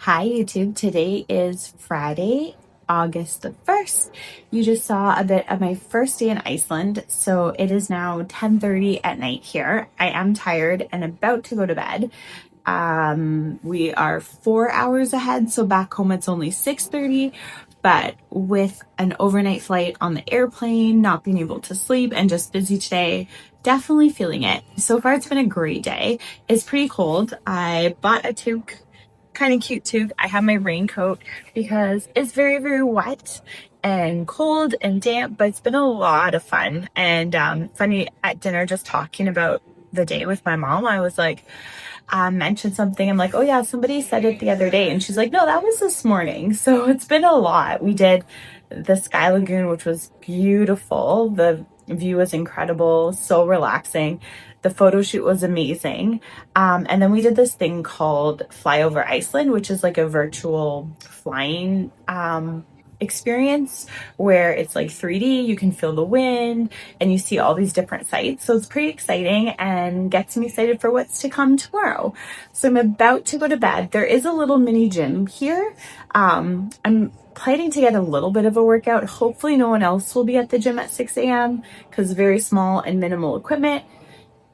Hi YouTube, today is Friday, August the 1st. You just saw a bit of my first day in Iceland, so it is now 10:30 at night here. I am tired and about to go to bed. We are 4 hours ahead, so back home it's only 6:30, but with an overnight flight on the airplane, not being able to sleep and just busy today, definitely feeling it. So far it's been a great day. It's pretty cold. I bought a toque, kind of cute toque. I have my raincoat because it's very, very wet and cold and damp, but it's been a lot of fun. And funny, at dinner, just talking about the day with my mom, I was like, mentioned something. I'm like, oh yeah, somebody said it the other day. And she's like, no, that was this morning. So it's been a lot. We did the Sky Lagoon, which was beautiful. The view was incredible, so relaxing. The photo shoot was amazing. And then we did this thing called Fly Over Iceland, which is like a virtual flying experience where it's like 3D, you can feel the wind and you see all these different sights. So it's pretty exciting and gets me excited for what's to come tomorrow. So I'm about to go to bed. There is a little mini gym here. I'm planning to get a little bit of a workout. Hopefully no one else will be at the gym at 6 a.m. because very small and minimal equipment.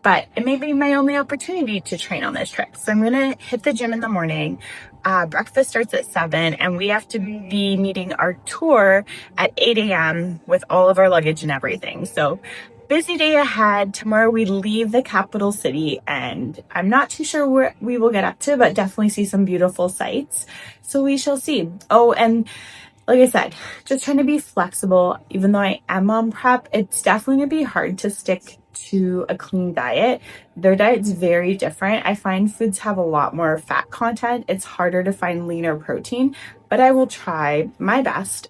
But it may be my only opportunity to train on this trip. So I'm going to hit the gym in the morning. Breakfast starts at 7 and we have to be meeting our tour at 8 a.m. with all of our luggage and everything. So busy day ahead. Tomorrow we leave the capital city and I'm not too sure where we will get up to, but definitely see some beautiful sights. So we shall see. Oh, and like I said, just trying to be flexible. Even though I am on prep, it's definitely going to be hard to stick to a clean diet. Their diet's very different. I find foods have a lot more fat content. It's harder to find leaner protein, but I will try my best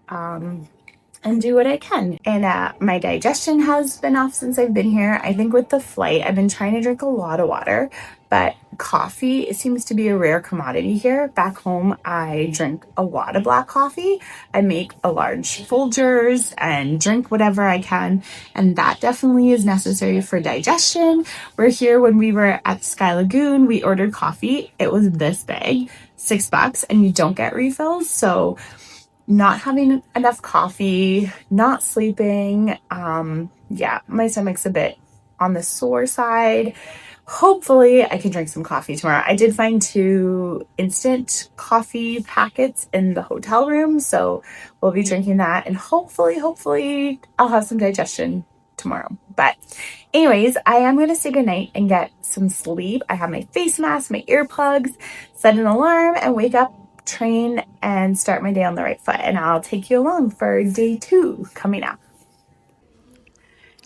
and do what I can. And my digestion has been off since I've been here. I think with the flight, I've been trying to drink a lot of water, but coffee, it seems to be a rare commodity here. Back home, I drink a lot of black coffee. I make a large Folgers and drink whatever I can. And that definitely is necessary for digestion. We're here when we were at Sky Lagoon, we ordered coffee. It was this big, $6, and you don't get refills. So not having enough coffee, not sleeping. Yeah, my stomach's a bit on the sore side. Hopefully I can drink some coffee tomorrow. I did find 2 instant coffee packets in the hotel room, so we'll be drinking that and hopefully I'll have some digestion tomorrow. But anyways, I am going to say goodnight and get some sleep. I have my face mask, my earplugs, set an alarm and wake up, train and start my day on the right foot, and I'll take you along for day 2 coming up.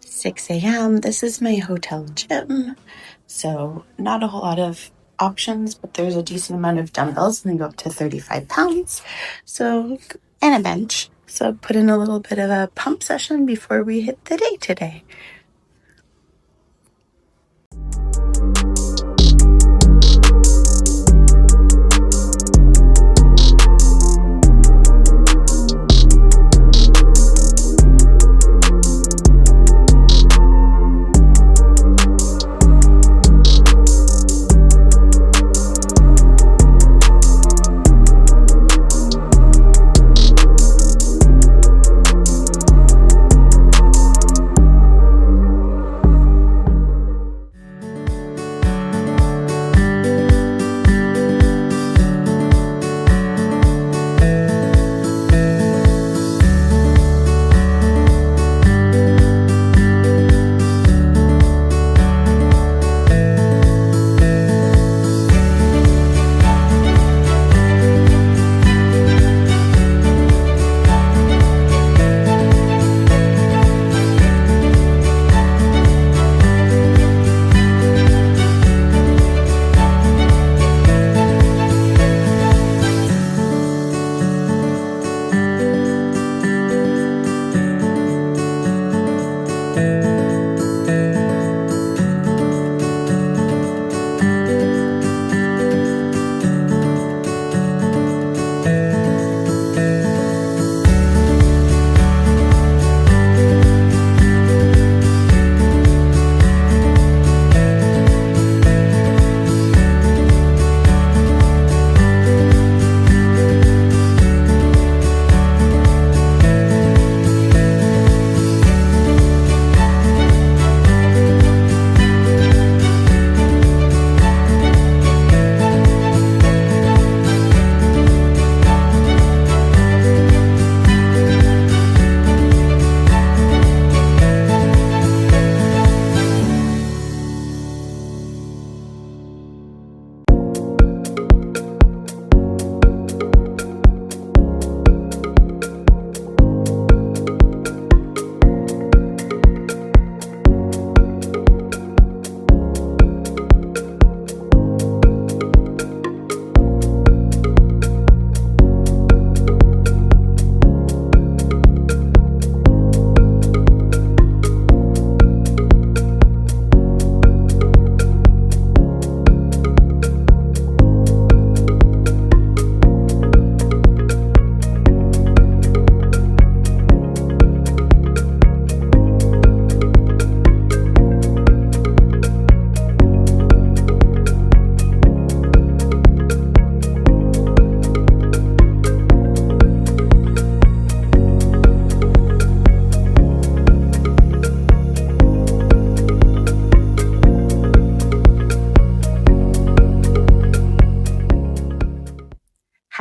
6 a.m. This is my hotel gym. So not a whole lot of options, but there's a decent amount of dumbbells and they go up to 35 pounds. So, and a bench. So put in a little bit of a pump session before we hit the day today.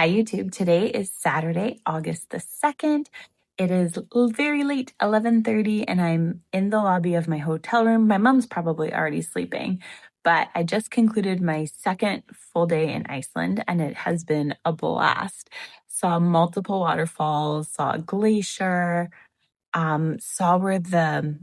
Hi, YouTube. Today is Saturday, August the 2nd. It is very late, 11:30, and I'm in the lobby of my hotel room. My mom's probably already sleeping, but I just concluded my second full day in Iceland, and it has been a blast. Saw multiple waterfalls, saw a glacier, saw where the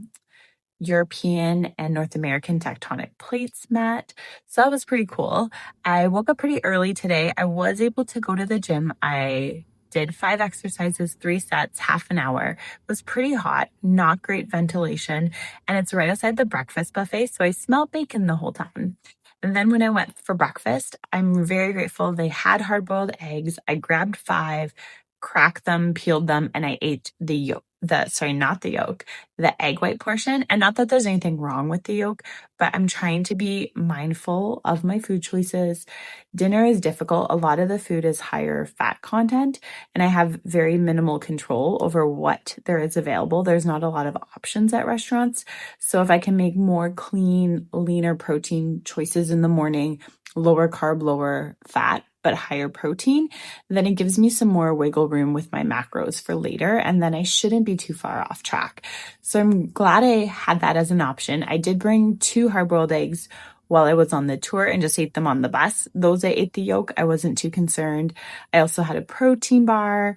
European and North American tectonic plates met. So that was pretty cool. I woke up pretty early today. I was able to go to the gym. I did 5 exercises, 3 sets, half an hour. It was pretty hot, not great ventilation, and it's right outside the breakfast buffet, so I smelled bacon the whole time. And then when I went for breakfast, I'm very grateful they had hard-boiled eggs. I grabbed 5, cracked them, peeled them, and I ate the yolk. Not the yolk, the egg white portion. And not that there's anything wrong with the yolk, but I'm trying to be mindful of my food choices. Dinner is difficult. A lot of the food is higher fat content, and I have very minimal control over what there is available. There's not a lot of options at restaurants. So if I can make more clean, leaner protein choices in the morning, lower carb, lower fat, but higher protein, then it gives me some more wiggle room with my macros for later, and then I shouldn't be too far off track. So I'm glad I had that as an option. I did bring 2 hard-boiled eggs while I was on the tour and just ate them on the bus. Those I ate the yolk. I wasn't too concerned. I also had a protein bar,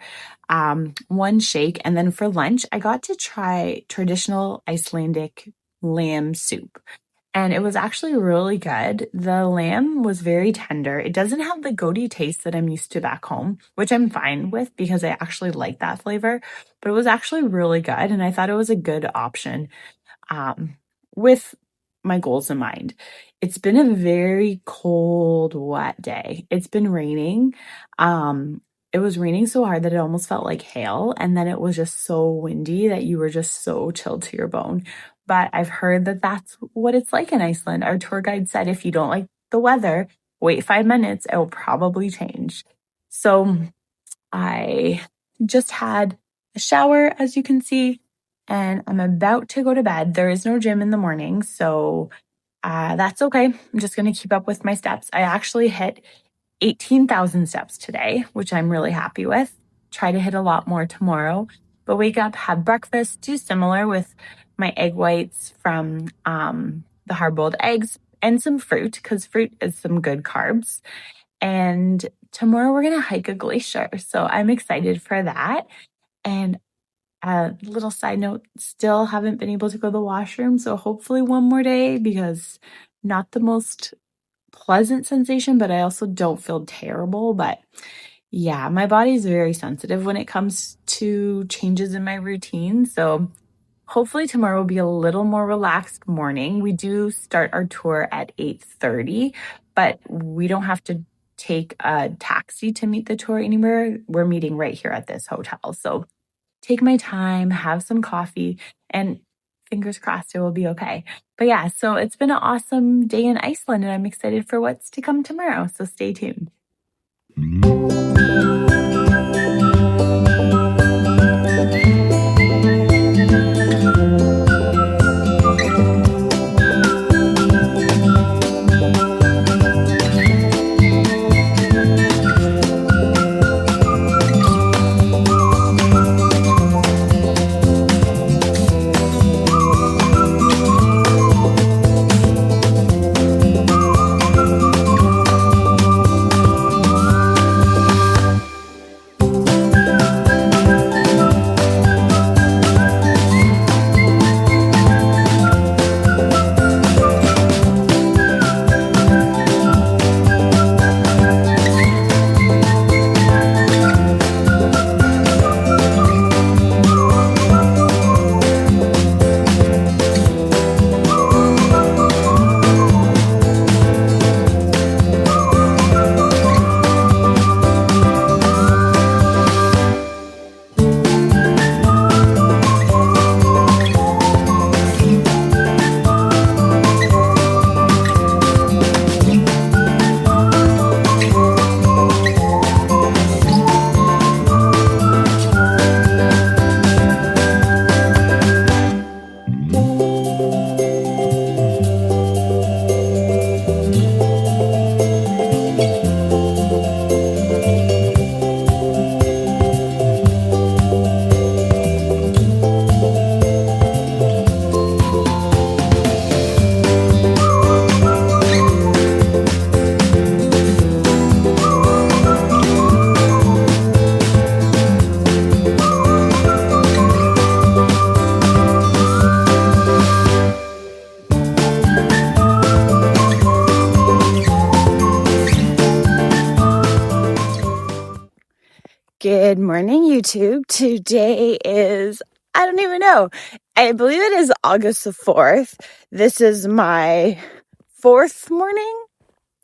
1 shake, and then for lunch, I got to try traditional Icelandic lamb soup. And it was actually really good. The lamb was very tender. It doesn't have the goaty taste that I'm used to back home, which I'm fine with because I actually like that flavor. But it was actually really good, and I thought it was a good option with my goals in mind. It's been a very cold, wet day. It's been raining. It was raining so hard that it almost felt like hail, and then it was just so windy that you were just so chilled to your bone. But I've heard that that's what it's like in Iceland. Our tour guide said if you don't like the weather, wait 5 minutes, it will probably change. So I just had a shower, as you can see, and I'm about to go to bed. There is no gym in the morning, so that's okay. I'm just going to keep up with my steps. I actually hit 18,000 steps today, which I'm really happy with. Try to hit a lot more tomorrow. But wake up, have breakfast, do similar with my egg whites from the hard-boiled eggs and some fruit, because fruit is some good carbs. And tomorrow we're going to hike a glacier. So I'm excited for that. And a little side note, still haven't been able to go to the washroom. So hopefully one more day, because not the most pleasant sensation, but I also don't feel terrible. But yeah, my body is very sensitive when it comes to changes in my routine. So hopefully tomorrow will be a little more relaxed morning. We do start our tour at 8:30, but we don't have to take a taxi to meet the tour anywhere. We're meeting right here at this hotel. So take my time, have some coffee, and fingers crossed it will be okay. But yeah, so it's been an awesome day in Iceland, and I'm excited for what's to come tomorrow. So stay tuned. Good morning, YouTube. Today is, I don't even know. I believe it is August the 4th. This is my fourth morning.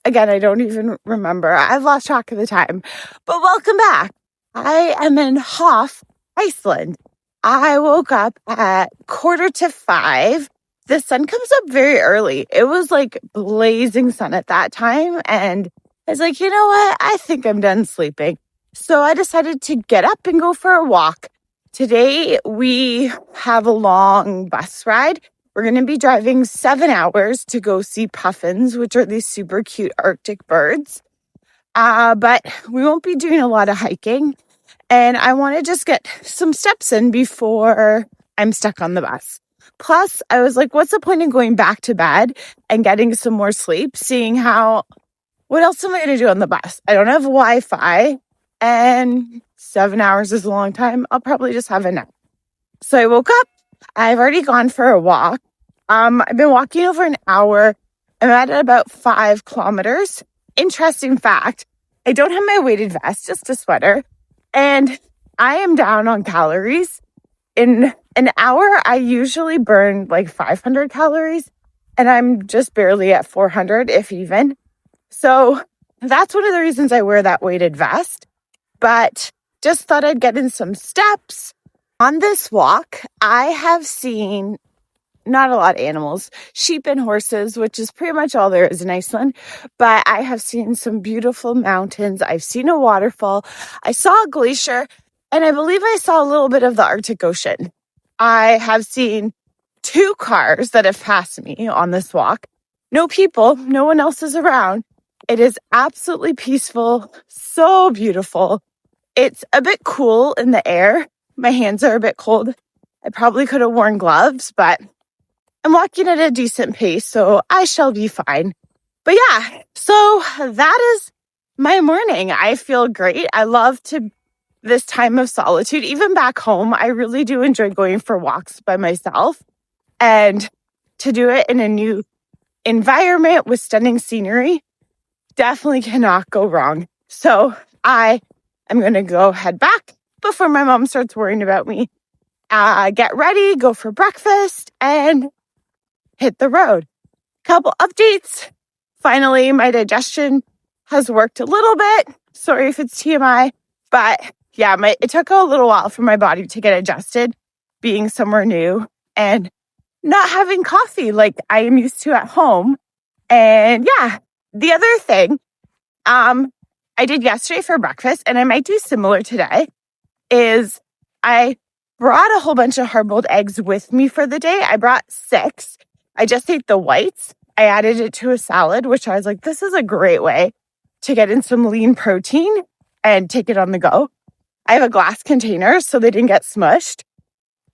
Again, I don't even remember. I've lost track of the time. But welcome back. I am in Hof, Iceland. I woke up at 4:45. The sun comes up very early. It was like blazing sun at that time. And I was like, you know what? I think I'm done sleeping. So I decided to get up and go for a walk. Today we have a long bus ride. We're going to be driving 7 hours to go see puffins, which are these super cute Arctic birds. But we won't be doing a lot of hiking. And I want to just get some steps in before I'm stuck on the bus. Plus, I was like, what's the point in going back to bed and getting some more sleep, seeing how, what else am I going to do on the bus? I don't have Wi-Fi, and 7 hours is a long time. I'll probably just have a nap. So I woke up. I've already gone for a walk. I've been walking over an hour. I'm at about 5 kilometers. Interesting fact, I don't have my weighted vest, just a sweater. And I am down on calories. In an hour, I usually burn like 500 calories. And I'm just barely at 400, if even. So that's one of the reasons I wear that weighted vest. But just thought I'd get in some steps. On this walk, I have seen not a lot of animals, sheep and horses, which is pretty much all there is in Iceland. But I have seen some beautiful mountains. I've seen a waterfall. I saw a glacier, and I believe I saw a little bit of the Arctic Ocean. I have seen 2 cars that have passed me on this walk. No people, no one else is around. It is absolutely peaceful, so beautiful. It's a bit cool in the air. My hands are a bit cold. I probably could have worn gloves, but I'm walking at a decent pace, so I shall be fine. But yeah, so that is my morning. I feel great. I love this time of solitude. Even back home, I really do enjoy going for walks by myself. And to do it in a new environment with stunning scenery, definitely cannot go wrong. So I'm going to go head back before my mom starts worrying about me. Get ready, go for breakfast, and hit the road. Couple updates. Finally, my digestion has worked a little bit. Sorry if it's TMI, but yeah, it took a little while for my body to get adjusted, being somewhere new and not having coffee like I am used to at home. And yeah, the other thing I did yesterday for breakfast, and I might do similar today, is I brought a whole bunch of hard-boiled eggs with me for the day. I brought 6. I just ate the whites. I added it to a salad, which I was like, this is a great way to get in some lean protein and take it on the go. I have a glass container so they didn't get smushed.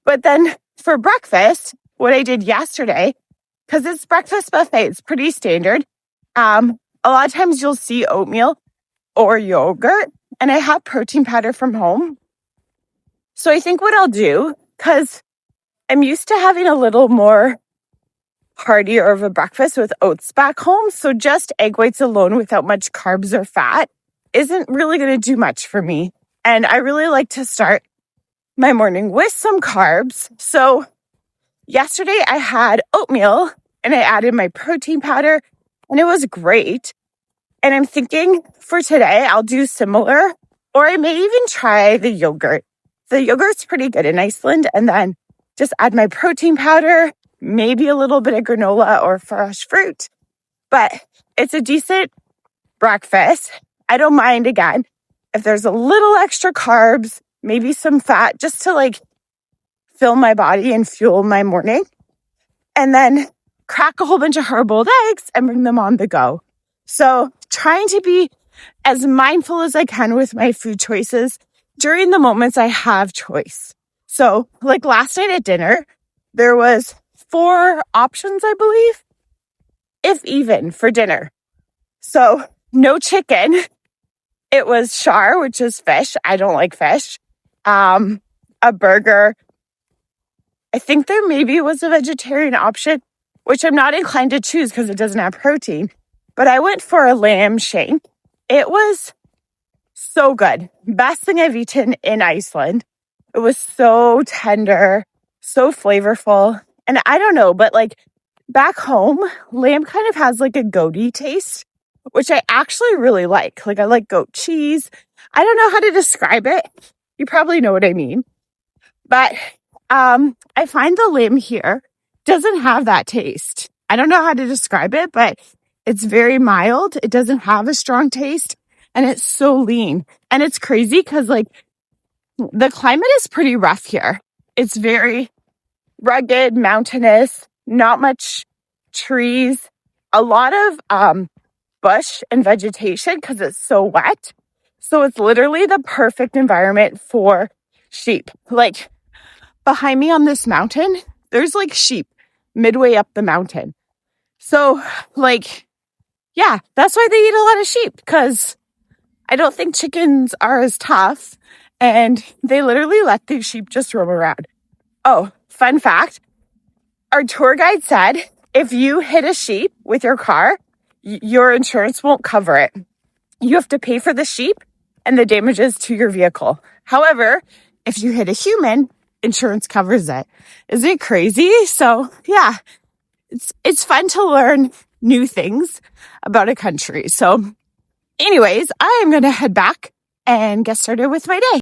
But then for breakfast, what I did yesterday, because it's breakfast buffet, it's pretty standard. A lot of times you'll see oatmeal or yogurt, and I have protein powder from home. So I think what I'll do, because I'm used to having a little more heartier of a breakfast with oats back home, so just egg whites alone without much carbs or fat isn't really going to do much for me. And I really like to start my morning with some carbs. So yesterday I had oatmeal and I added my protein powder, and it was great. And I'm thinking for today, I'll do similar, or I may even try the yogurt. The yogurt's pretty good in Iceland, and then just add my protein powder, maybe a little bit of granola or fresh fruit. But it's a decent breakfast. I don't mind, again, if there's a little extra carbs, maybe some fat, just to like fill my body and fuel my morning. And then crack a whole bunch of hard-boiled eggs and bring them on the go. So trying to be as mindful as I can with my food choices during the moments I have choice. So like last night at dinner, there was 4 options, I believe, if even, for dinner. So no chicken. It was char, which is fish. I don't like fish. A burger. I think there maybe was a vegetarian option, which I'm not inclined to choose because it doesn't have protein. But I went for a lamb shank. It was So good. Best thing I've eaten in Iceland. It was so tender, so flavorful. And I don't know, but like back home, lamb kind of has like a goaty taste, which I actually really like. Like I like goat cheese. I don't know how to describe it. You probably know what I mean. But I find the lamb here doesn't have that taste. I don't know how to describe it, but it's very mild. It doesn't have a strong taste and it's so lean. And it's crazy because like the climate is pretty rough here. It's very rugged, mountainous, not much trees, a lot of bush and vegetation because it's so wet. So it's literally the perfect environment for sheep. Like behind me on this mountain, there's like sheep midway up the mountain. So like, yeah, that's why they eat a lot of sheep because I don't think chickens are as tough and they literally let these sheep just roam around. Oh, fun fact. Our tour guide said if you hit a sheep with your car, your insurance won't cover it. You have to pay for the sheep and the damages to your vehicle. However, if you hit a human, insurance covers it. Isn't it crazy? So yeah, it's fun to learn new things about a country. So anyways, I am going to head back and get started with my day.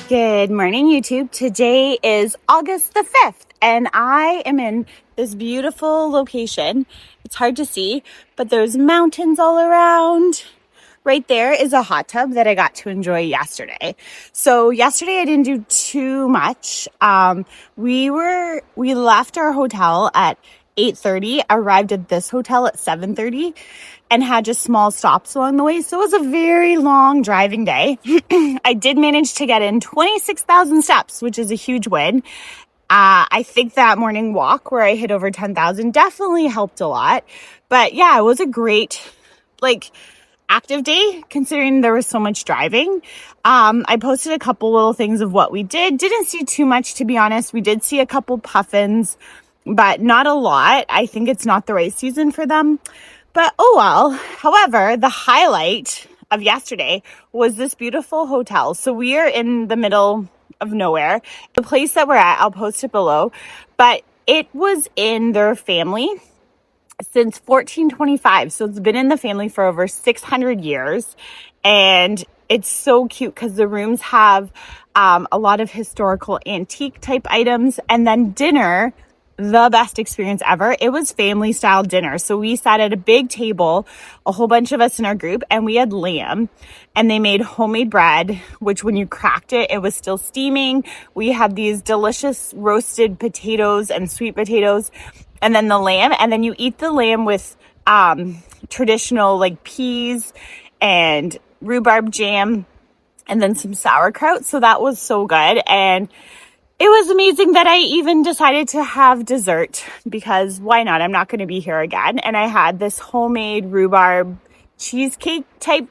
Good morning, YouTube. Today is August the 5th, and I am in this beautiful location. It's hard to see, but there's mountains all around. Right there is a hot tub that I got to enjoy yesterday. So yesterday I didn't do too much. We left our hotel at 8:30, arrived at this hotel at 7:30, and had just small stops along the way. So it was a very long driving day. I did manage to get in 26,000 steps, which is a huge win. I think that morning walk where I hit over 10,000 definitely helped a lot. But yeah, it was a great, active day considering there was so much driving. I posted a couple little things of what we did. Didn't see too much, to be honest. We did see a couple puffins, but not a lot. I think it's not the right season for them. But oh well. However, the highlight of yesterday was this beautiful hotel. So we are in the middle of nowhere. The place that we're at, I'll post it below, but it was in their family since 1425. So it's been in the family for over 600 years. And it's so cute because the rooms have a lot of historical antique type items. And then dinner, the best experience ever. It was family style dinner. So we sat at a big table, a whole bunch of us in our group, and we had lamb, and they made homemade bread, which when you cracked it, it was still steaming. We had these delicious roasted potatoes and sweet potatoes, and then the lamb, and then you eat the lamb with traditional like peas and rhubarb jam and then some sauerkraut. So that was so good. And it was amazing that I even decided to have dessert because why not? I'm not going to be here again. And I had this homemade rhubarb cheesecake type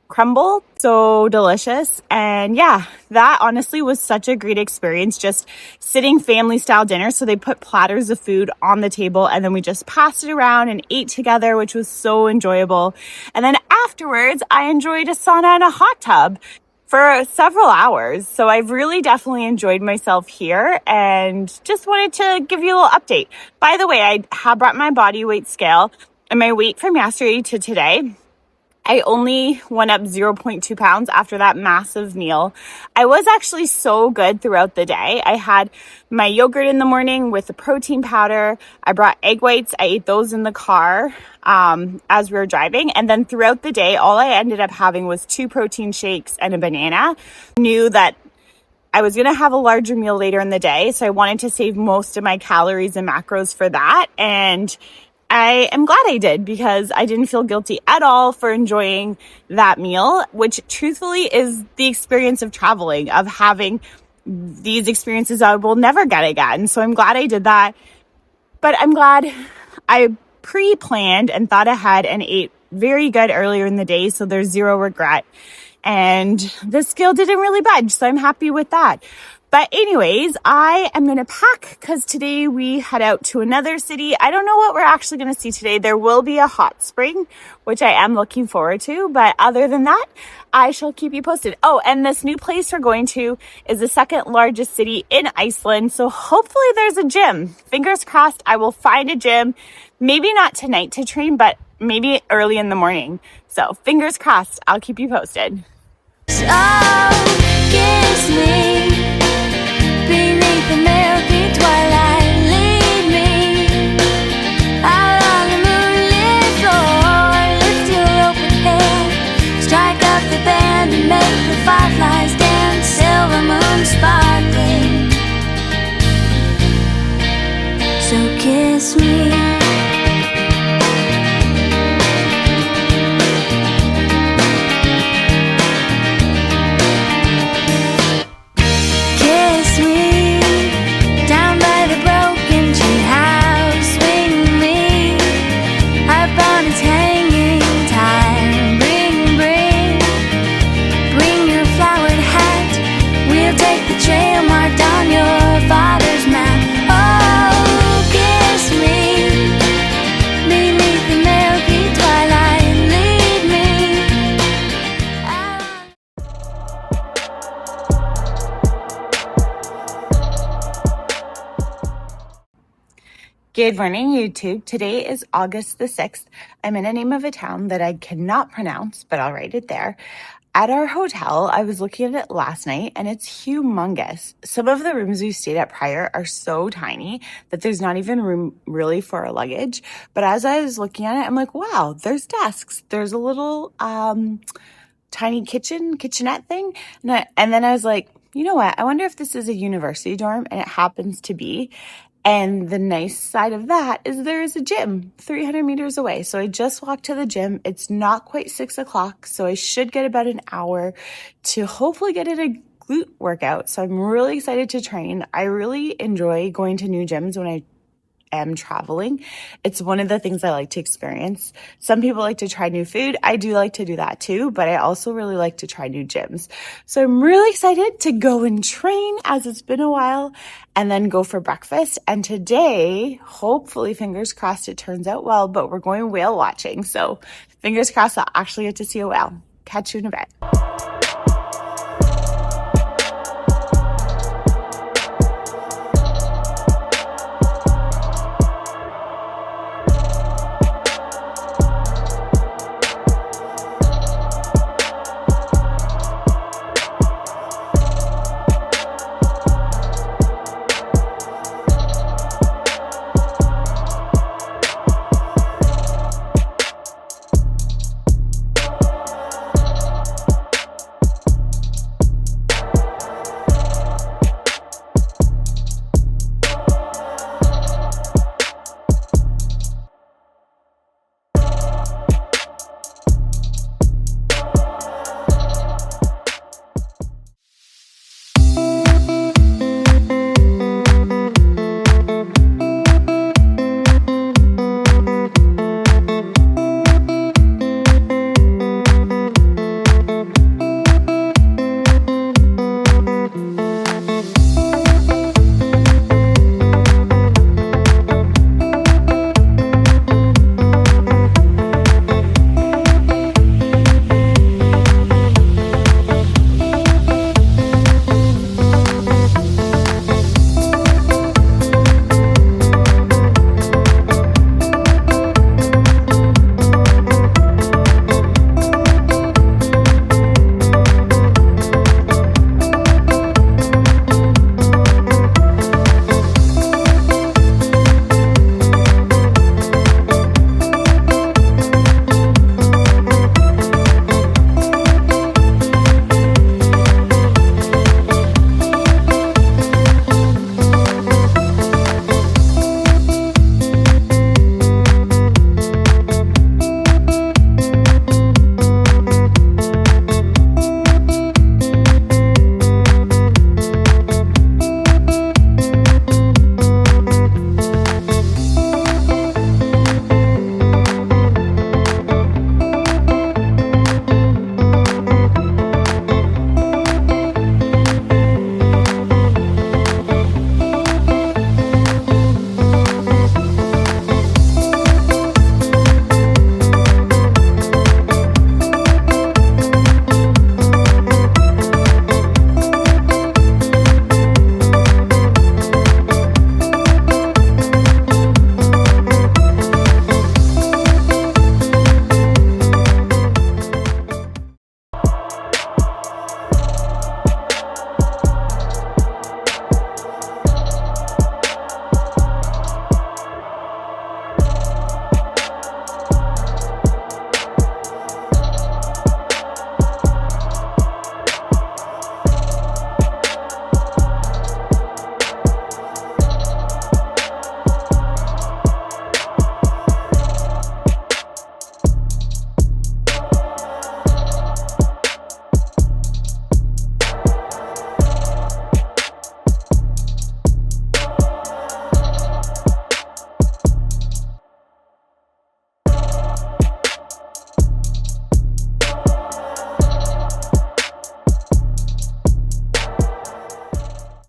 crumble. So delicious. And yeah, that honestly was such a great experience, just sitting family style dinner. So they put platters of food on the table and then we just passed it around and ate together, which was so enjoyable. And then afterwards, I enjoyed a sauna and a hot tub for several hours. So I've really definitely enjoyed myself here and just wanted to give you a little update. By the way, I have brought my body weight scale and my weight from yesterday to today. I only went up 0.2 pounds after that massive meal. I was actually so good throughout the day. I had my yogurt in the morning with the protein powder. I brought egg whites. I ate those in the car as we were driving. And then throughout the day, all I ended up having was 2 protein shakes and a banana. I knew that I was going to have a larger meal later in the day, so I wanted to save most of my calories and macros for that. And I am glad I did, because I didn't feel guilty at all for enjoying that meal, which truthfully is the experience of traveling, of having these experiences I will never get again. So I'm glad I did that. But I'm glad I pre-planned and thought ahead and ate very good earlier in the day, so there's zero regret. And the scale didn't really budge, so I'm happy with that. But anyways, I am going to pack because today we head out to another city. I don't know what we're actually going to see today. There will be a hot spring, which I am looking forward to. But other than that, I shall keep you posted. Oh, and this new place we're going to is the second largest city in Iceland. So hopefully there's a gym. Fingers crossed I will find a gym. Maybe not tonight to train, but maybe early in the morning. So fingers crossed. I'll keep you posted. So kiss me beneath the milky twilight, lead me out on the moonlit floor, lift your open hand, strike up the band and make the fireflies dance, silver moon sparkling. So kiss me. Good morning, YouTube. Today is August the 6th. I'm in a name of a town that I cannot pronounce, but I'll write it there. At our hotel, I was looking at it last night and it's humongous. Some of the rooms we stayed at prior are so tiny that there's not even room really for our luggage. But as I was looking at it, I'm like, wow, there's desks. There's a little tiny kitchenette thing. And then I was like, you know what? I wonder if this is a university dorm, and it happens to be. And the nice side of that is there is a gym 300 meters away. So I just walked to the gym. It's not quite 6 o'clock, so I should get about an hour to hopefully get in a glute workout. So I'm really excited to train. I really enjoy going to new gyms when I am traveling. It's one of the things I like to experience. Some people like to try new food. I do like to do that too, but I also really like to try new gyms. So I'm really excited to go and train, as it's been a while, and then go for breakfast. And today, hopefully, fingers crossed, it turns out well, but we're going whale watching. So fingers crossed I'll actually get to see a whale. Catch you in a bit.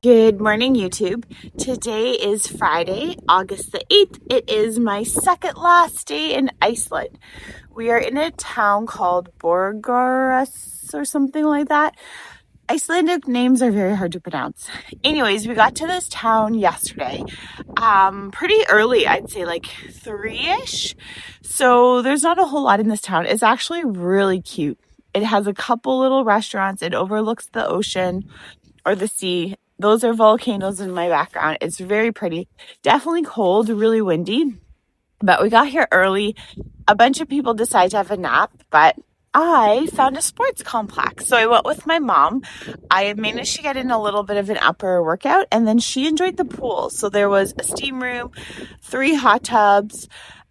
Good morning, YouTube. Today is Friday, August the 8th. It is my second last day in Iceland. We are in a town called Borgarnes or something like that. Icelandic names are very hard to pronounce. Anyways, we got to this town yesterday, pretty early, I'd say like 3-ish. So there's not a whole lot in this town. It's actually really cute. It has a couple little restaurants. It overlooks the ocean or the sea. Those are volcanoes in my background. It's very pretty. Definitely cold, really windy. But we got here early. A bunch of people decided to have a nap, but I found a sports complex. So I went with my mom. I managed to get in a little bit of an upper workout, and then she enjoyed the pool. So there was a steam room, 3 hot tubs,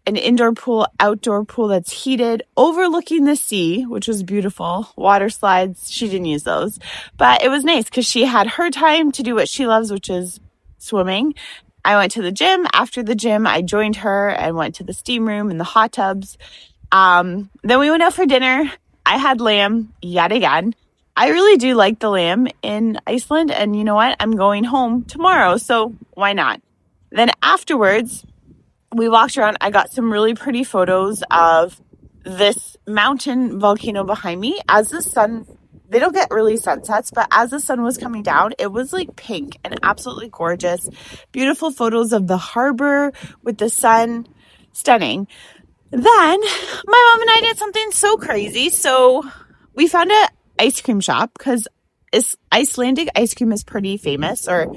an indoor pool, outdoor pool that's heated, overlooking the sea, which was beautiful. Water slides, she didn't use those. But it was nice because she had her time to do what she loves, which is swimming. I went to the gym. After the gym, I joined her and went to the steam room and the hot tubs. Then we went out for dinner. I had lamb yet again. I really do like the lamb in Iceland. And you know what? I'm going home tomorrow, so why not? Then afterwards, we walked around. I got some really pretty photos of this mountain volcano behind me. As the sun, they don't get really sunsets, but as the sun was coming down, it was like pink and absolutely gorgeous. Beautiful photos of the harbor with the sun. Stunning. Then my mom and I did something so crazy. So we found an ice cream shop because Icelandic ice cream is pretty famous, or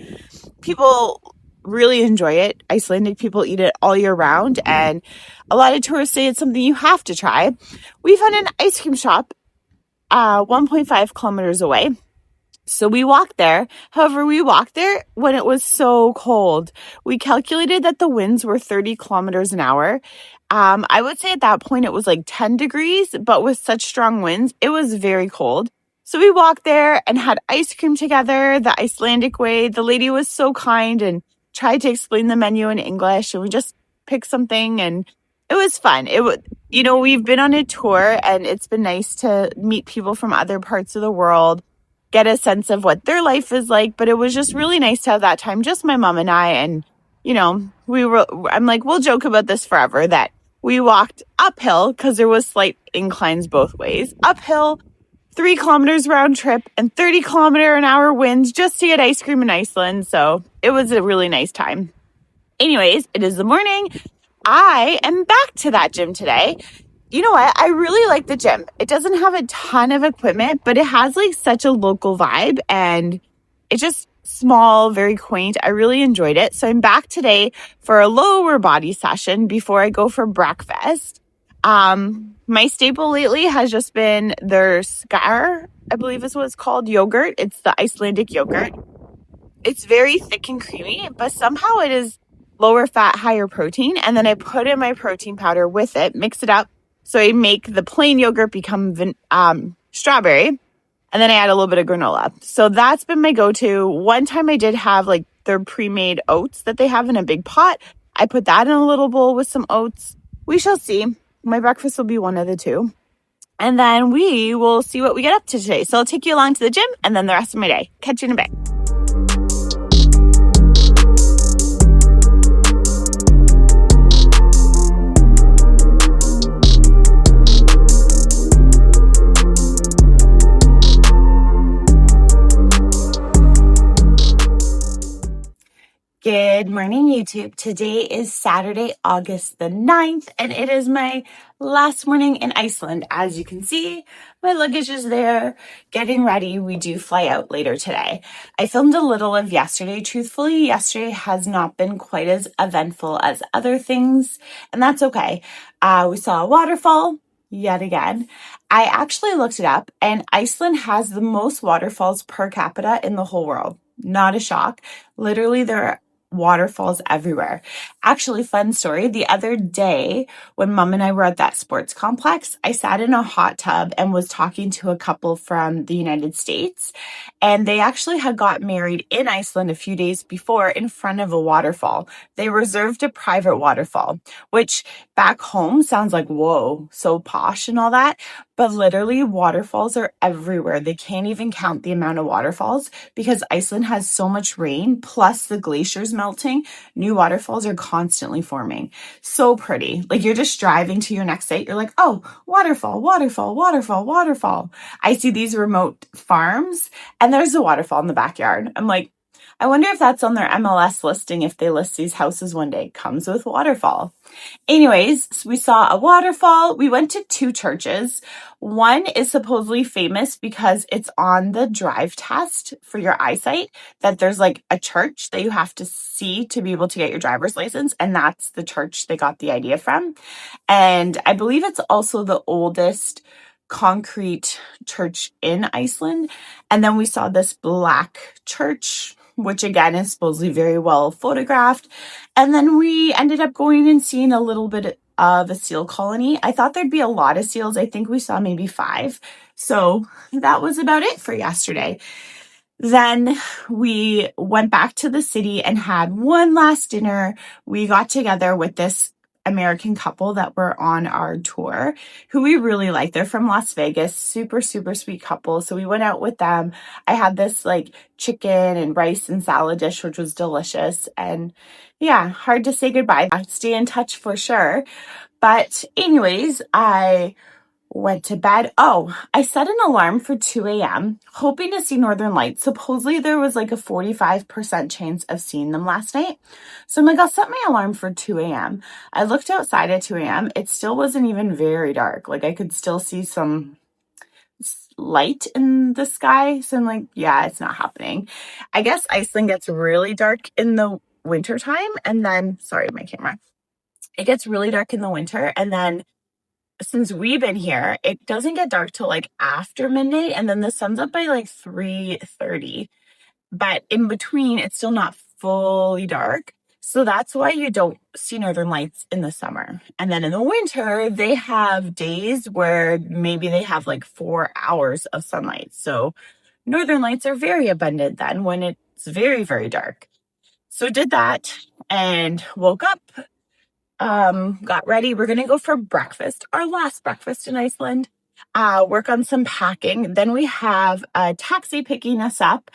people really enjoy it. Icelandic people eat it all year round, and a lot of tourists say it's something you have to try. We found an ice cream shop 1.5 kilometers away. So we walked there. However, we walked there when it was so cold. We calculated that the winds were 30 kilometers an hour. I would say at that point it was like 10 degrees, but with such strong winds, it was very cold. So we walked there and had ice cream together the Icelandic way. The lady was so kind and tried to explain the menu in English, and we just picked something, and it was fun. We've been on a tour, and it's been nice to meet people from other parts of the world, get a sense of what their life is like. But it was just really nice to have that time, just my mom and I. And, I'm like, we'll joke about this forever, that we walked uphill because there was slight inclines both ways, uphill, 3 kilometers round trip and 30-kilometer-an-hour winds just to get ice cream in Iceland. So it was a really nice time. Anyways, it is the morning. I am back to that gym today. You know what? I really like the gym. It doesn't have a ton of equipment, but it has like such a local vibe, and it's just small, very quaint. I really enjoyed it. So I'm back today for a lower body session before I go for breakfast. My staple lately has just been their skar, I believe is what it's called, yogurt. It's the Icelandic yogurt. It's very thick and creamy, but somehow it is lower fat, higher protein. And then I put in my protein powder with it, mix it up. So I make the plain yogurt become strawberry, and then I add a little bit of granola. So that's been my go-to. One time I did have like their pre-made oats that they have in a big pot. I put that in a little bowl with some oats. We shall see. My breakfast will be one of the two. And then we will see what we get up to today. So I'll take you along to the gym and then the rest of my day. Catch you in a bit. Good morning, YouTube. Today is Saturday, August the 9th, and it is my last morning in Iceland. As you can see, my luggage is there, getting ready. We do fly out later today. I filmed a little of yesterday. Truthfully, yesterday has not been quite as eventful as other things, and that's okay. We saw a waterfall yet again. I actually looked it up, and Iceland has the most waterfalls per capita in the whole world. Not a shock. Literally, there are waterfalls everywhere. Actually, fun story. The other day when Mom and I were at that sports complex, I sat in a hot tub and was talking to a couple from the United States. And they actually had got married in Iceland a few days before in front of a waterfall. They reserved a private waterfall, which back home sounds like, whoa, so posh and all that. But literally, waterfalls are everywhere. They can't even count the amount of waterfalls because Iceland has so much rain, plus the glaciers melting. New waterfalls are constantly forming. So pretty. Like you're just driving to your next site. You're like, oh, waterfall, waterfall, waterfall, waterfall. I see these remote farms and there's a waterfall in the backyard. I'm like, I wonder if that's on their MLS listing if they list these houses one day. Comes with waterfall. Anyways, so we saw a waterfall. We went to 2 churches. One is supposedly famous because it's on the drive test for your eyesight, that there's like a church that you have to see to be able to get your driver's license. And that's the church they got the idea from. And I believe it's also the oldest concrete church in Iceland. And then we saw this black church, which again is supposedly very well photographed. And then we ended up going and seeing a little bit of a seal colony. I thought there'd be a lot of seals. I think we saw maybe 5. So that was about it for yesterday. Then we went back to the city and had one last dinner. We got together with this American couple that were on our tour who we really like. They're from Las Vegas, super, super sweet couple. So we went out with them. I had this like chicken and rice and salad dish, which was delicious. And yeah, hard to say goodbye. I'd stay in touch for sure. But anyways, I went to bed. Oh, I set an alarm for 2 a.m. hoping to see Northern Lights. Supposedly there was like a 45% chance of seeing them last night. So I'm like, I'll set my alarm for 2 a.m. I looked outside at 2 a.m. It still wasn't even very dark. Like I could still see some light in the sky. So I'm like, yeah, it's not happening. I guess Iceland gets really dark in the wintertime. And then, sorry, my camera. It gets really dark in the winter. And then since we've been here, it doesn't get dark till like after midnight, and then the sun's up by like 3:30. But in between, it's still not fully dark. So that's why you don't see Northern Lights in the summer. And then in the winter, they have days where maybe they have like 4 hours of sunlight. So Northern Lights are very abundant then when it's very, very dark. So did that and woke up. Got ready. We're gonna go for breakfast, our last breakfast in Iceland. Work on some packing. Then we have a taxi picking us up.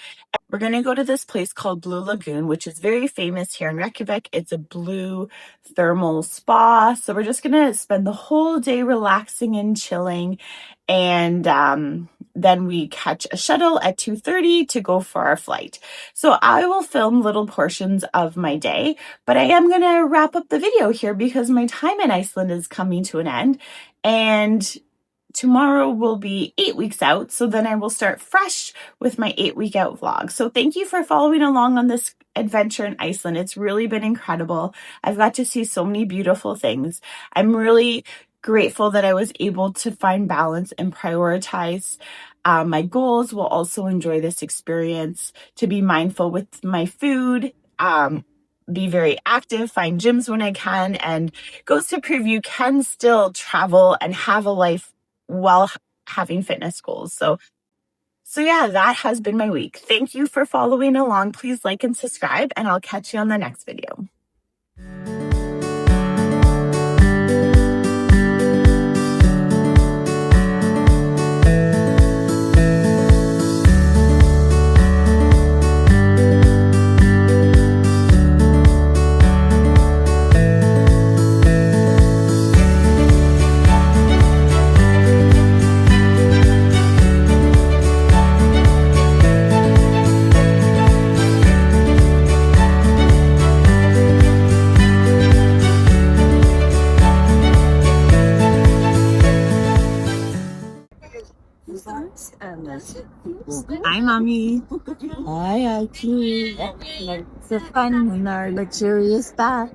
We're gonna go to this place called Blue Lagoon, which is very famous here in Reykjavik. It's a blue thermal spa. So we're just gonna spend the whole day relaxing and chilling. And then we catch a shuttle at 2:30 to go for our flight. So I will film little portions of my day, but I am going to wrap up the video here because my time in Iceland is coming to an end. And tomorrow will be 8 weeks out. So then I will start fresh with my 8-week out vlog. So thank you for following along on this adventure in Iceland. It's really been incredible. I've got to see so many beautiful things. I'm really grateful that I was able to find balance and prioritize my goals, will also enjoy this experience, to be mindful with my food, be very active, find gyms when I can, and goes to prove you can still travel and have a life while having fitness goals. So yeah, that has been my week. Thank you for following along. Please like and subscribe, and I'll catch you on the next video. Hi, Mommy. Hi, Archie. It's a fun and our luxurious bath.